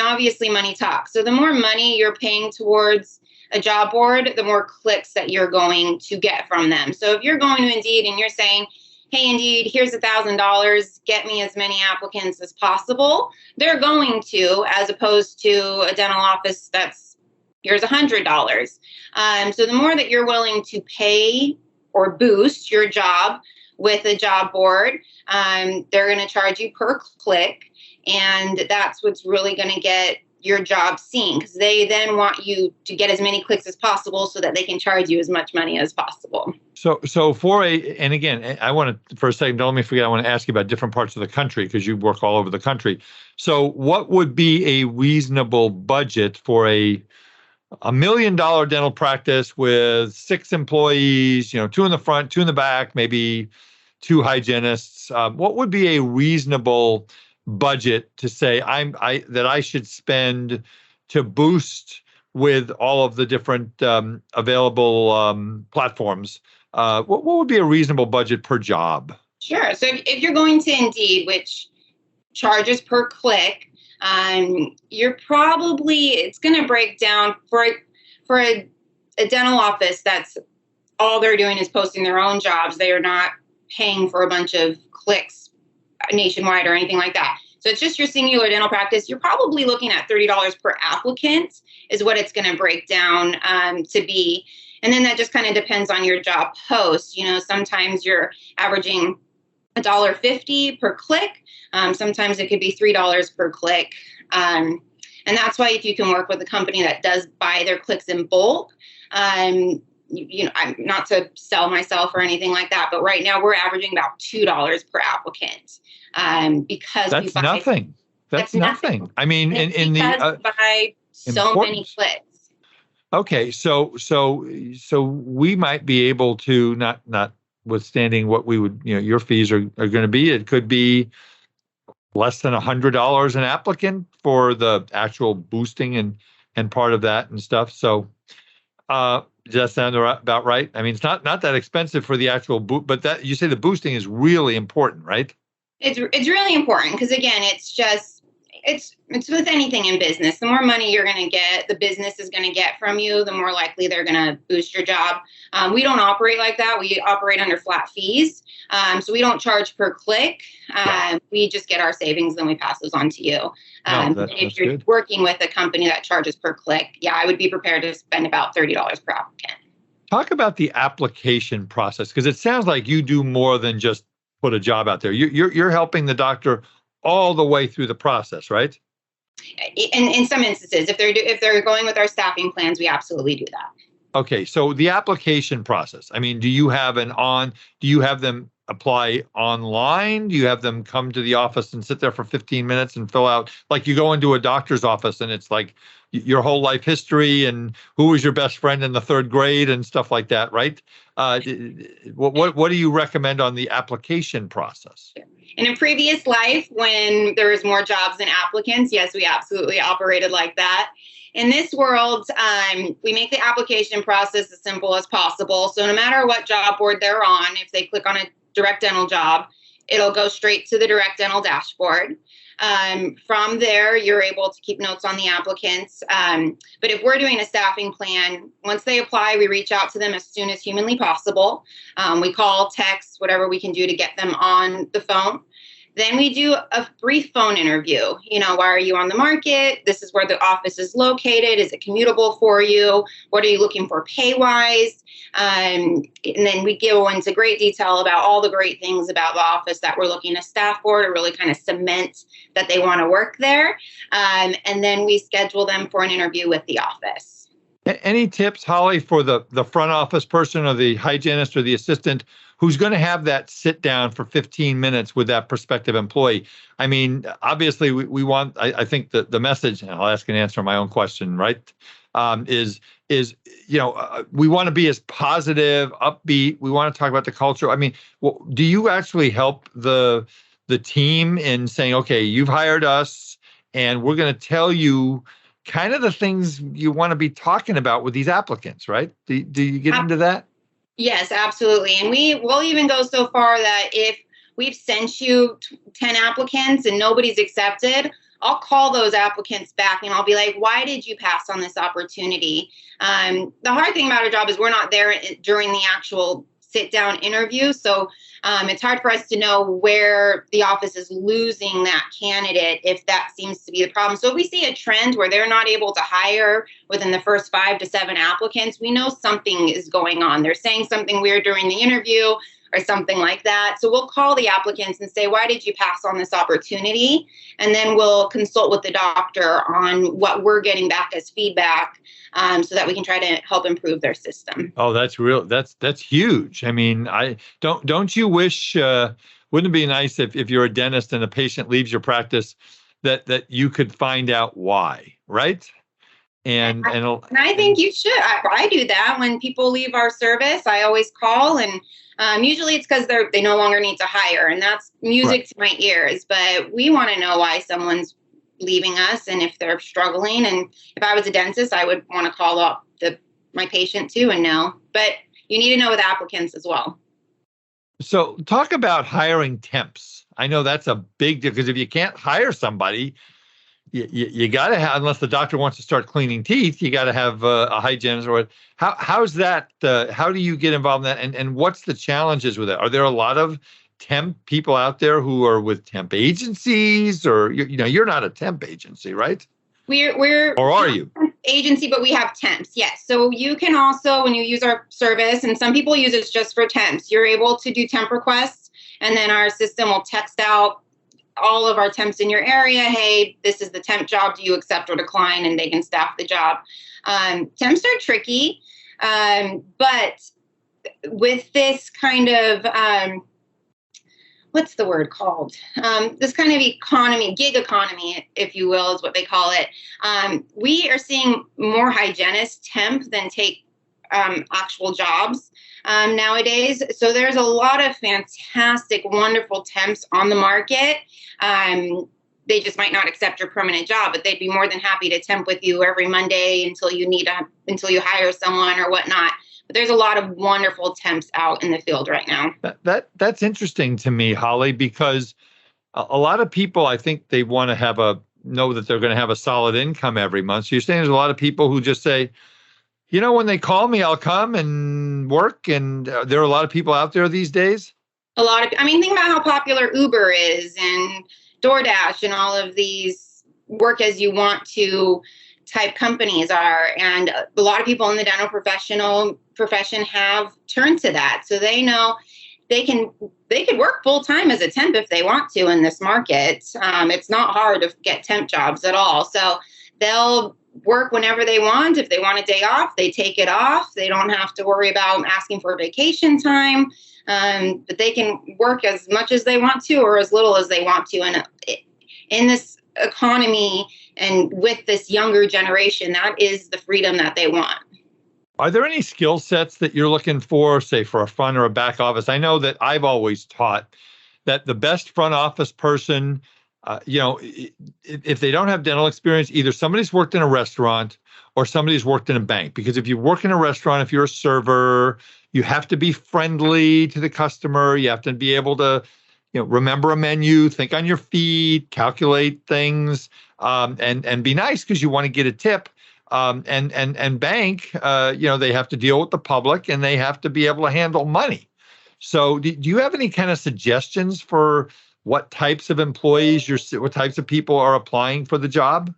obviously money talks. So the more money you're paying towards a job board, the more clicks that you're going to get from them. So if you're going to Indeed and you're saying, hey, Indeed, here's $1,000, get me as many applicants as possible, they're going to, as opposed to a dental office that's here's $100. So the more that you're willing to pay or boost your job with a job board, they're going to charge you per click. And that's what's really going to get your job seen, because they then want you to get as many clicks as possible so that they can charge you as much money as possible. So and again, I want to, for a second, don't let me forget, I want to ask you about different parts of the country because you work all over the country. So what would be a reasonable budget for a $1 million dental practice with 6 employees, 2 in the front, 2 in the back, maybe 2 hygienists? What would be a reasonable budget to say that I should spend to boost with all of the different available platforms? What would be a reasonable budget per job? Sure. So if you're going to Indeed, which charges per click, it's going to break down for a dental office that's all they're doing is posting their own jobs. They are not paying for a bunch of clicks nationwide or anything like that. So it's just your singular dental practice. You're probably looking at $30 per applicant is what it's going to break down to be. And then that just kind of depends on your job post. Sometimes you're averaging $1.50 per click. Sometimes it could be $3 per click. And that's why if you can work with a company that does buy their clicks in bulk, I'm not to sell myself or anything like that, but right now we're averaging about $2 per applicant. Because that's nothing. That's nothing. I mean, in the buy so many clicks. Okay, so we might be able to not withstanding what we would, your fees are going to be. It could be less than $100 an applicant for the actual boosting and part of that and stuff. So does that sound about right? I mean, it's not that expensive for the actual but that you say the boosting is really important, right? It's really important because again, it's with anything in business. The more money you're going to get, the business is going to get from you, the more likely they're going to boost your job. We don't operate like that. We operate under flat fees. So we don't charge per click. We just get our savings and we pass those on to you. If you're good. Working with a company that charges per click, I would be prepared to spend about $30 per applicant. Talk about the application process, because it sounds like you do more than just put a job out there. You're helping the doctor all the way through the process, right? In some instances, if they're going with our staffing plans, we absolutely do that. Okay, so the application process. I mean, do you have them apply online? Do you have them come to the office and sit there for 15 minutes and fill out, like you go into a doctor's office and it's like your whole life history and who was your best friend in the third grade and stuff like that, right? What do you recommend on the application process? In a previous life, when there was more jobs than applicants, yes, we absolutely operated like that. In this world, we make the application process as simple as possible. So no matter what job board they're on, if they click on a direct dental job, it'll go straight to the direct dental dashboard. From there, you're able to keep notes on the applicants. But if we're doing a staffing plan, once they apply, we reach out to them as soon as humanly possible. We call, text, whatever we can do to get them on the phone. Then we do a brief phone interview. Why are you on the market? This is where the office is located. Is it commutable for you? What are you looking for pay-wise? And then we go into great detail about all the great things about the office that we're looking to staff for to really kind of cement that they want to work there. And then we schedule them for an interview with the office. Any tips, Holli, for the front office person or the hygienist or the assistant who's going to have that sit down for 15 minutes with that prospective employee? I mean, obviously, we want, I think the message, and I'll ask and answer my own question, right, is we want to be as positive, upbeat. We want to talk about the culture. I mean, do you actually help the team in saying, okay, you've hired us and we're going to tell you kind of the things you want to be talking about with these applicants, right? Do you get into that? Yes, absolutely. And we'll even go so far that if we've sent you 10 applicants and nobody's accepted, I'll call those applicants back and I'll be like, why did you pass on this opportunity? The hard thing about our job is we're not there during the actual sit-down interview. So it's hard for us to know where the office is losing that candidate if that seems to be the problem. So if we see a trend where they're not able to hire within the first 5 to 7 applicants, we know something is going on. They're saying something weird during the interview or something like that. So we'll call the applicants and say, why did you pass on this opportunity? And then we'll consult with the doctor on what we're getting back as feedback so that we can try to help improve their system. Oh, that's real. That's huge. I mean, don't you wish, wouldn't it be nice if you're a dentist and a patient leaves your practice that you could find out why, right? And I think you should. I do that when people leave our service. I always call, and usually it's because they no longer need to hire, and that's music to my ears. But we want to know why someone's leaving us and if they're struggling. And if I was a dentist, I would want to call up my patient too and know. But you need to know with applicants as well. So talk about hiring temps. I know that's a big deal because if you can't hire somebody, you got to have, unless the doctor wants to start cleaning teeth, you got to have a hygienist or how's that? How do you get involved in that? And what's the challenges with that? Are there a lot of temp people out there who are with temp agencies, or you're not a temp agency, right? We're or are you agency, but we have temps. Yes. So you can also, when you use our service, and some people use it just for temps, you're able to do temp requests, and then our system will text out all of our temps in your area. Hey, this is the temp job. Do you accept or decline? And they can staff the job. Temps are tricky, but with this kind of what's the word called? This kind of economy, gig economy, if you will, is what they call it. We are seeing more hygienists temp than take actual jobs nowadays. So there's a lot of fantastic, wonderful temps on the market. They just might not accept your permanent job, but they'd be more than happy to temp with you every Monday until you hire someone or whatnot. But there's a lot of wonderful temps out in the field right now. That's interesting to me, Holli, because a lot of people, I think they want to know that they're going to have a solid income every month. So you're saying there's a lot of people who just say, when they call me, I'll come and work. And there are a lot of people out there these days. Think about how popular Uber is and DoorDash and all of these work as you want to type companies are. And a lot of people in the dental profession have turned to that. So they know they could work full time as a temp if they want to in this market. It's not hard to get temp jobs at all. So they'll work whenever they want. If they want a day off, they take it off. They don't have to worry about asking for vacation time. But they can work as much as they want to or as little as they want to. And in this economy and with this younger generation, that is the freedom that they want. Are there any skill sets that you're looking for, say, for a front or a back office? I know that I've always taught that the best front office person, if they don't have dental experience, either somebody's worked in a restaurant or somebody's worked in a bank. Because if you work in a restaurant, if you're a server, you have to be friendly to the customer. You have to be able to, remember a menu, think on your feet, calculate things, and be nice because you want to get a tip. And bank, they have to deal with the public and they have to be able to handle money. So do you have any kind of suggestions for what types of employees what types of people are applying for the job?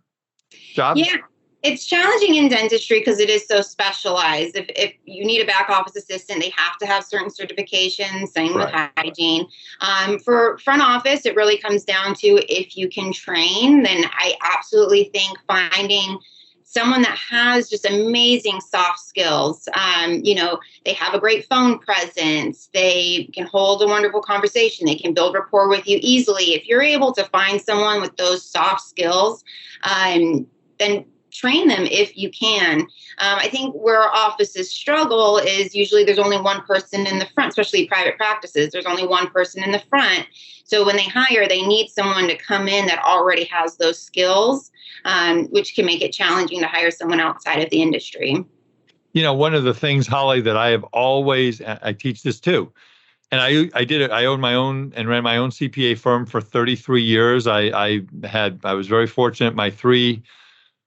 Yeah, it's challenging in dentistry because it is so specialized. If you need a back office assistant, they have to have certain certifications, same with hygiene. For front office, it really comes down to if you can train, then I absolutely think finding someone that has just amazing soft skills. They have a great phone presence. They can hold a wonderful conversation. They can build rapport with you easily. If you're able to find someone with those soft skills, then train them if you can. I think where offices struggle is usually there's only one person in the front, especially private practices. There's only one person in the front. So when they hire, they need someone to come in that already has those skills, which can make it challenging to hire someone outside of the industry. One of the things, Holly, that I have always, I teach this too, and I did it. I owned my own and ran my own CPA firm for 33 years. I was very fortunate. My three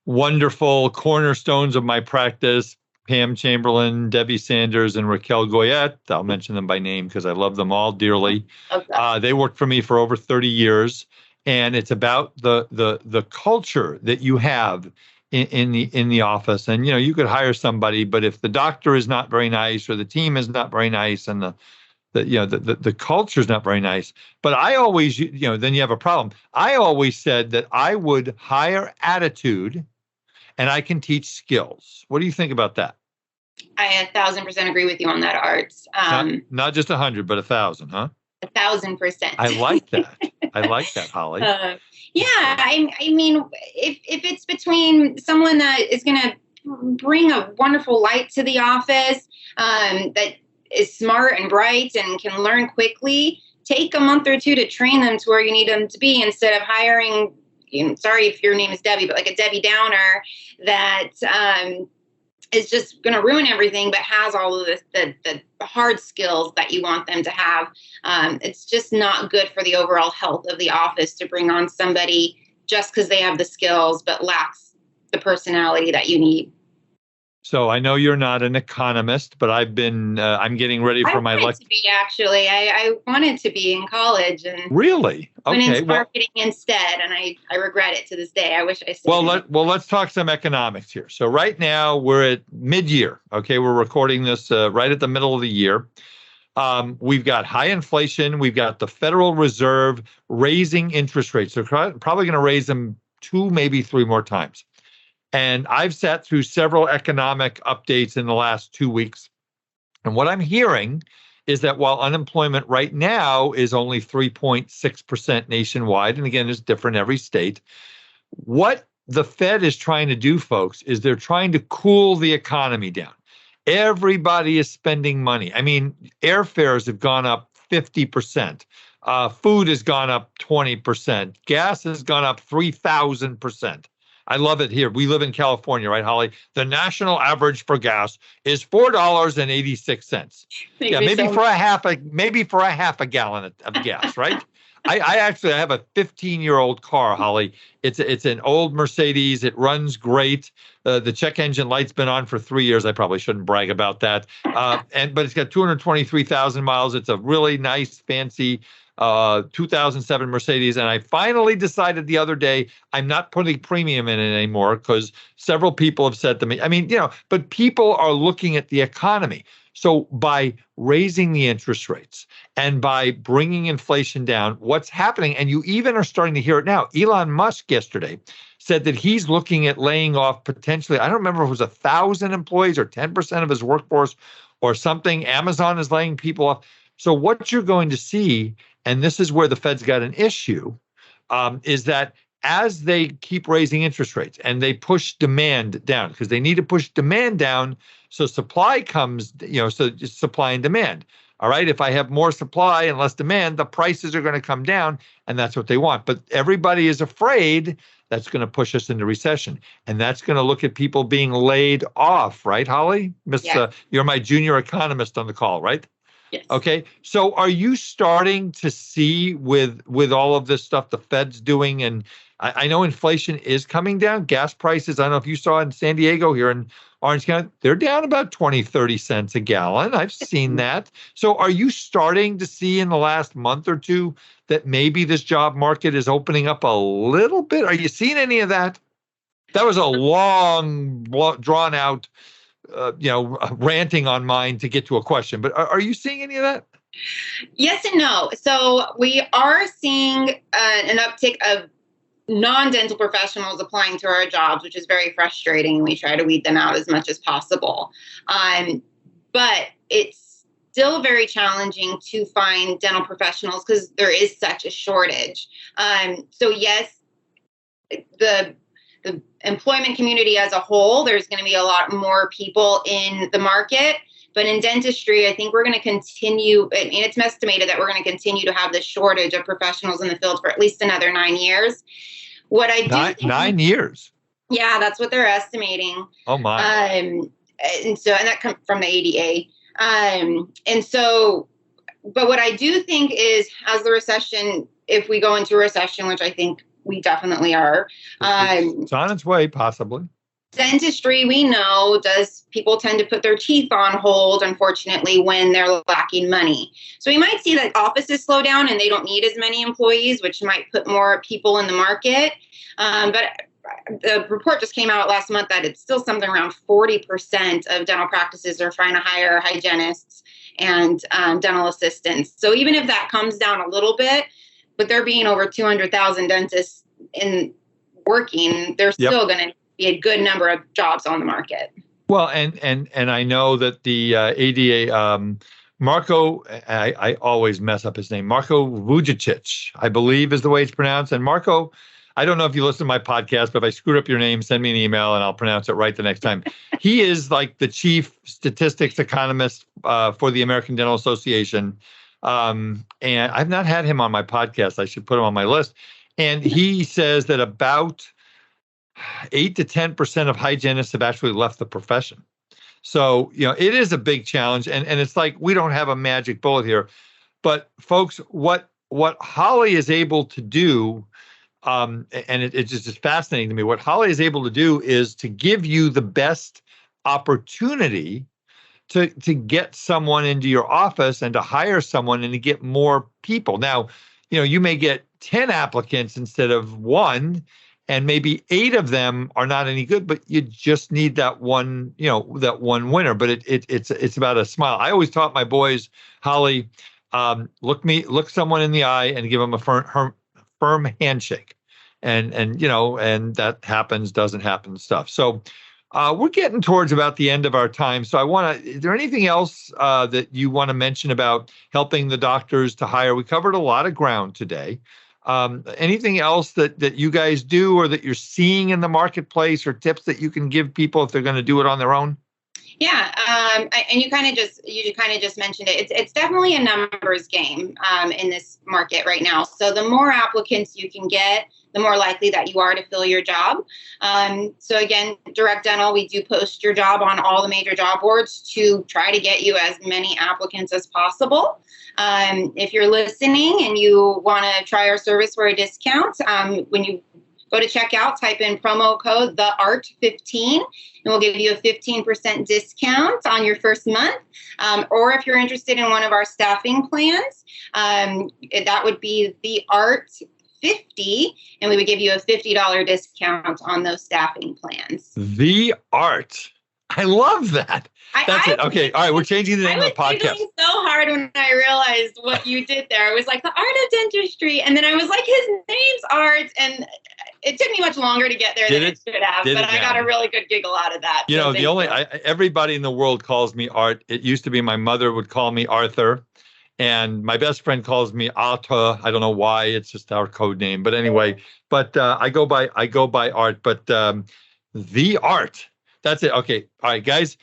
wonderful cornerstones of my practice, Pam Chamberlain, Debbie Sanders, and Raquel Goyette. I'll mention them by name because I love them all dearly. Okay. They worked for me for over 30 years. And it's about the culture that you have in the office. And you could hire somebody, but if the doctor is not very nice or the team is not very nice and the culture is not very nice, but I always then you have a problem. I always said that I would hire attitude, and I can teach skills. What do you think about that? I 1,000% agree with you on that, Art. Not just 100, but 1,000, huh? 1,000%. I like that. I like that, Holly. I mean, if it's between someone that is going to bring a wonderful light to the office, that is smart and bright and can learn quickly, take a month or two to train them to where you need them to be instead of hiring, sorry if your name is Debbie, but like a Debbie Downer that is just going to ruin everything, but has all of the hard skills that you want them to have. It's just not good for the overall health of the office to bring on somebody just because they have the skills, but lacks the personality that you need. So I know you're not an economist, but I'm getting ready for my lecture. To be actually, I wanted to be in college and really went into marketing instead, and I regret it to this day. I wish I stayed. Let's talk some economics here. So right now we're at mid-year. Okay, we're recording this right at the middle of the year. We've got high inflation. We've got the Federal Reserve raising interest rates. They're probably going to raise them 2, maybe 3 more times. And I've sat through several economic updates in the last 2 weeks. And what I'm hearing is that while unemployment right now is only 3.6% nationwide, and again, it's different in every state, what the Fed is trying to do, folks, is they're trying to cool the economy down. Everybody is spending money. I mean, airfares have gone up 50%. Food has gone up 20%. Gas has gone up 3,000%. I love it here. We live in California, right, Holly? The national average for gas is $4.86. Yeah, maybe for a half a gallon of gas, right? I actually have a 15-year-old car, Holly. It's an old Mercedes. It runs great. The check engine light's been on for 3 years. I probably shouldn't brag about that. But it's got 223,000 miles. It's a really nice, fancy 2007 Mercedes. And I finally decided the other day, I'm not putting premium in it anymore because several people have said to me, but people are looking at the economy. So by raising the interest rates and by bringing inflation down, what's happening, and you even are starting to hear it now, Elon Musk yesterday said that he's looking at laying off potentially, I don't remember if it was 1,000 employees or 10% of his workforce or something. Amazon is laying people off. So what you're going to see, and this is where the Fed's got an issue, is that as they keep raising interest rates and they push demand down, because they need to push demand down so supply comes, so it's supply and demand. All right. If I have more supply and less demand, the prices are going to come down, and that's what they want. But everybody is afraid that's going to push us into recession, and that's going to look at people being laid off. Right, Holly? Yeah. You're my junior economist on the call, right? Yes. Okay. So are you starting to see with all of this stuff the Fed's doing? And I know inflation is coming down. Gas prices, I don't know if you saw in San Diego here in Orange County, they're down about 20, 30 cents a gallon. I've seen that. So are you starting to see in the last month or two that maybe this job market is opening up a little bit? Are you seeing any of that? That was a long, drawn out, ranting on mine to get to a question. But are you seeing any of that? Yes and no. So we are seeing an uptick of non-dental professionals applying to our jobs, which is very frustrating. And we try to weed them out as much as possible. But it's still very challenging to find dental professionals because there is such a shortage. So yes, the employment community as a whole, there's going to be a lot more people in the market. But in dentistry, I think we're going to continue. I mean, it's estimated that we're going to continue to have this shortage of professionals in the field for at least another 9 years. What I do 9 years. Yeah, that's what they're estimating. Oh my. And that comes from the ADA. But what I do think is, as the recession, if we go into a recession, which I think we definitely are, it's on its way, possibly. Dentistry, we know, people tend to put their teeth on hold, unfortunately, when they're lacking money. So we might see that offices slow down and they don't need as many employees, which might put more people in the market. But the report just came out last month that it's still something around 40% of dental practices are trying to hire hygienists and dental assistants. So even if that comes down a little bit, but there being over 200,000 dentists in working, there's still going to be a good number of jobs on the market. Well, and I know that the ADA, Marco, I always mess up his name, Marco Vujicic, I believe is the way it's pronounced. And Marco, I don't know if you listen to my podcast, but if I screwed up your name, send me an email and I'll pronounce it right the next time. He is like the chief statistics economist for the American Dental Association. And I've not had him on my podcast. I should put him on my list. And he says that about 8 to 10% of hygienists have actually left the profession. So, it is a big challenge. And it's like, we don't have a magic bullet here. But folks, what Holli is able to do, and it just is fascinating to me, what Holli is able to do is to give you the best opportunity to get someone into your office and to hire someone and to get more people. Now, you may get 10 applicants instead of one, and maybe 8 of them are not any good, but you just need that one, that one winner. But it's about a smile. I always taught my boys, Holli, look someone in the eye and give them a firm handshake, and that doesn't happen stuff. So we're getting towards about the end of our time. So is there anything else that you want to mention about helping the doctors to hire? We covered a lot of ground today. Anything else that you guys do or that you're seeing in the marketplace, or tips that you can give people if they're going to do it on their own? Yeah, and you kind of just mentioned it. It's definitely a numbers game in this market right now. So the more applicants you can get, the more likely that you are to fill your job. So again, Direct Dental, we do post your job on all the major job boards to try to get you as many applicants as possible. If you're listening and you want to try our service for a discount, when you go to checkout, type in promo code TheArt15, and we'll give you a 15% discount on your first month. Or if you're interested in one of our staffing plans, that would be TheArt50, and we would give you a $50 discount on those staffing plans. The Art. I love that. That's it. Okay. All right. We're changing the name of the podcast. I was giggling so hard when I realized what you did there. It was like the art of dentistry. And then I was like, his name's Art. And it took me much longer to get there than it should have. But I got a really good giggle out of that. You know, everybody in the world calls me Art. It used to be my mother would call me Arthur. And my best friend calls me Arthur. I don't know why. It's just our code name. But anyway, I go by Art. But the Art. That's it. Okay. All right, guys.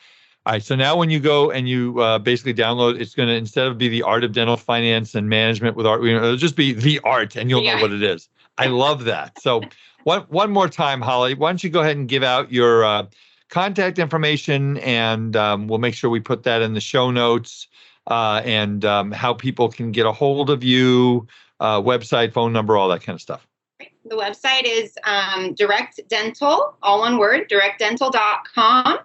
All right. So now when you go and you basically download, it's going to, instead of be the Art of Dental Finance and Management with Art, it'll just be the Art, and you'll know what it is. I love that. So one more time, Holli, why don't you go ahead and give out your contact information, and we'll make sure we put that in the show notes, and how people can get a hold of you, website, phone number, all that kind of stuff. The website is Direct Dental, all one word, directdental.com.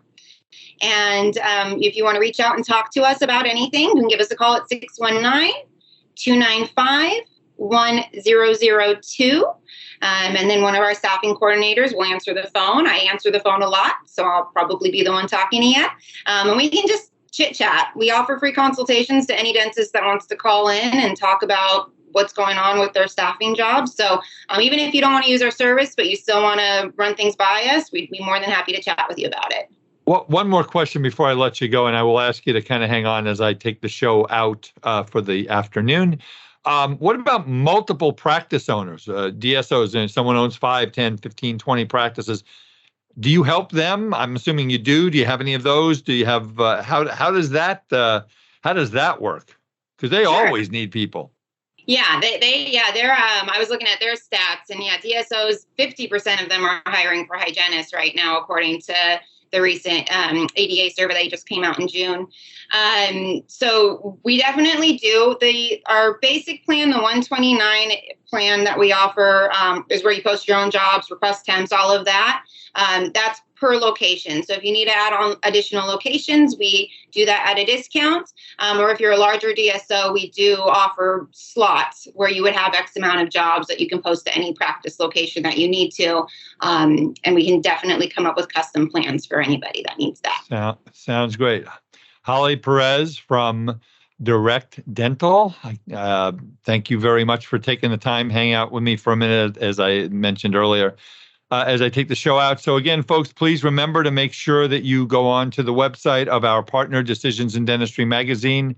And if you want to reach out and talk to us about anything, you can give us a call at 619-295-1002. And then one of our staffing coordinators will answer the phone. I answer the phone a lot, so I'll probably be the one talking to you. And we can just chit chat. We offer free consultations to any dentist that wants to call in and talk about what's going on with their staffing jobs. So even if you don't want to use our service, but you still want to run things by us, we'd be more than happy to chat with you about it. Well, one more question before I let you go, and I will ask you to kind of hang on as I take the show out for the afternoon. What about multiple practice owners, DSOs, and someone owns 5, 10, 15, 20 practices? Do you help them? I'm assuming you do. Do you have any of those? Do you have, how does that work? Because they always need people. Yeah, they're, I was looking at their stats, and DSOs, 50% of them are hiring for hygienists right now, according to the recent ADA survey that just came out in June. So we definitely do. Our basic plan, the 129 plan that we offer, is where you post your own jobs, request temps, all of that. That's per location. So if you need to add on additional locations, we do that at a discount. Or if you're a larger DSO, we do offer slots where you would have X amount of jobs that you can post to any practice location that you need to. And we can definitely come up with custom plans for anybody that needs that. Sounds great. Holli Perez from Direct Dental. Thank you very much for taking the time, hang out with me for a minute, as I mentioned earlier. As I take the show out. So again, folks, please remember to make sure that you go on to the website of our partner, Decisions in Dentistry Magazine,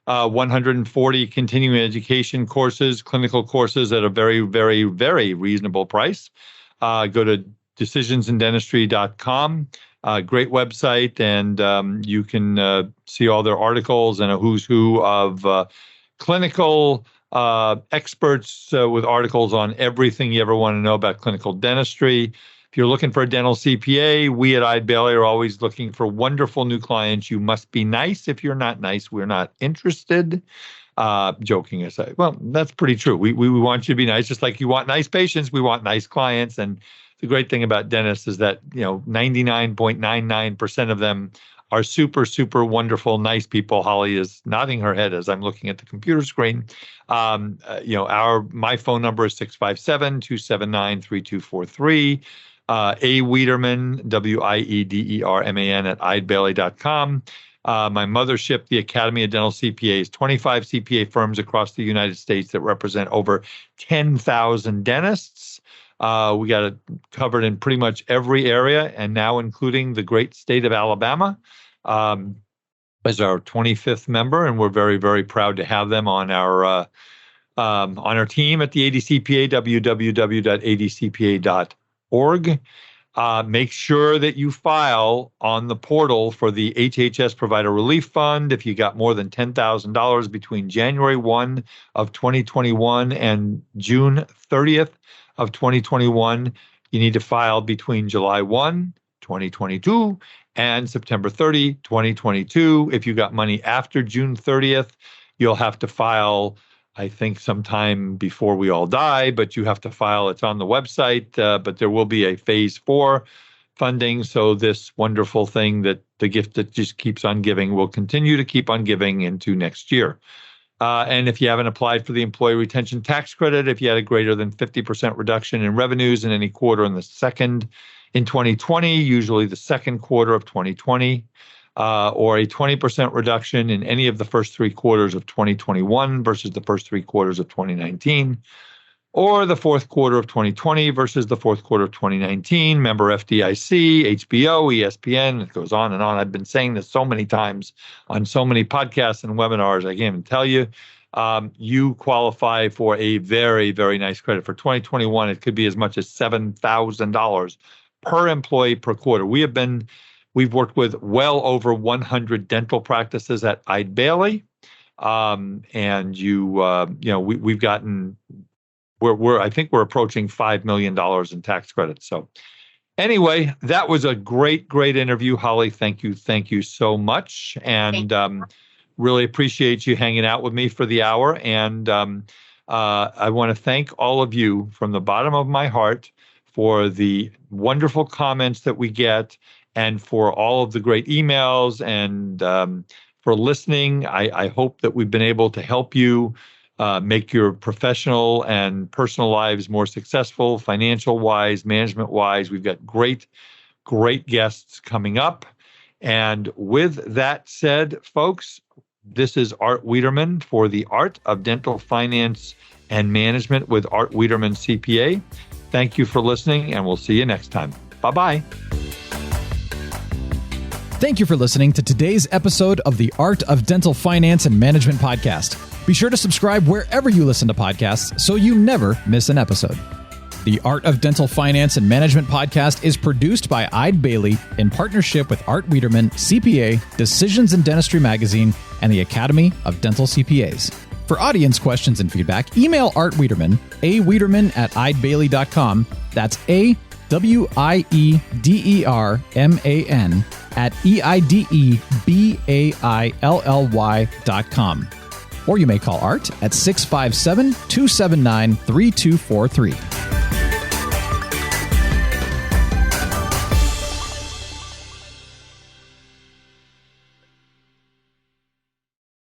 140 continuing education courses, clinical courses at a very, very, very reasonable price. Go to decisionsindentistry.com. Great website, and you can see all their articles and a who's who of clinical experts with articles on everything you ever want to know about clinical dentistry. If you're looking for a dental CPA, we at Eide Bailly are always looking for wonderful new clients. You must be nice. If you're not nice, we're not interested. Joking aside, well, that's pretty true. We want you to be nice, just like you want nice patients. We want nice clients. And the great thing about dentists is that 99.99% of them are super, super wonderful, nice people. Holli is nodding her head as I'm looking at the computer screen. My phone number is 657-279-3243. A Wiederman, Wiederman at eidebailly.com. My mothership, the Academy of Dental CPAs, 25 CPA firms across the United States that represent over 10,000 dentists. We got it covered in pretty much every area, and now including the great state of Alabama as our 25th member, and we're very, very proud to have them on our team at the ADCPA, www.adcpa.org. Make sure that you file on the portal for the HHS Provider Relief Fund. If you got more than $10,000 between January 1 of 2021 and June 30th of 2021, you need to file between July 1, 2022 and September 30, 2022. If you got money after June 30th, you'll have to file, I think, sometime before we all die, but you have to file. It's on the website, but there will be a phase 4 funding. So this wonderful thing, that the gift that just keeps on giving, will continue to keep on giving into next year. And if you haven't applied for the Employee Retention Tax Credit, if you had a greater than 50% reduction in revenues in any quarter in the second in 2020, usually the second quarter of 2020, or a 20% reduction in any of the first 3 quarters of 2021 versus the first 3 quarters of 2019, or the fourth quarter of 2020 versus the fourth quarter of 2019. Member FDIC, HBO, ESPN, it goes on and on. I've been saying this so many times on so many podcasts and webinars, I can't even tell you. You qualify for a very, very nice credit. For 2021, it could be as much as $7,000 per employee per quarter. We've worked with well over 100 dental practices at Eide Bailly, and we've gotten. I think we're approaching $5 million in tax credits. So anyway, that was a great interview, Holli. Thank you so much. And really appreciate you hanging out with me for the hour. And I want to thank all of you from the bottom of my heart for the wonderful comments that we get and for all of the great emails and for listening. I hope that we've been able to help you make your professional and personal lives more successful, financial-wise, management-wise. We've got great guests coming up. And with that said, folks, this is Art Wiederman for the Art of Dental Finance and Management with Art Wiederman, CPA. Thank you for listening, and we'll see you next time. Bye-bye. Thank you for listening to today's episode of the Art of Dental Finance and Management podcast. Be sure to subscribe wherever you listen to podcasts so you never miss an episode. The Art of Dental Finance and Management podcast is produced by Eide Bailly in partnership with Art Wiederman, CPA, Decisions in Dentistry Magazine, and the Academy of Dental CPAs. For audience questions and feedback, email Art Wiederman, awiederman@eidebailly.com. That's AWIEDERMAN @EIDEBAILLY.com. Or you may call Art at 657-279-3243.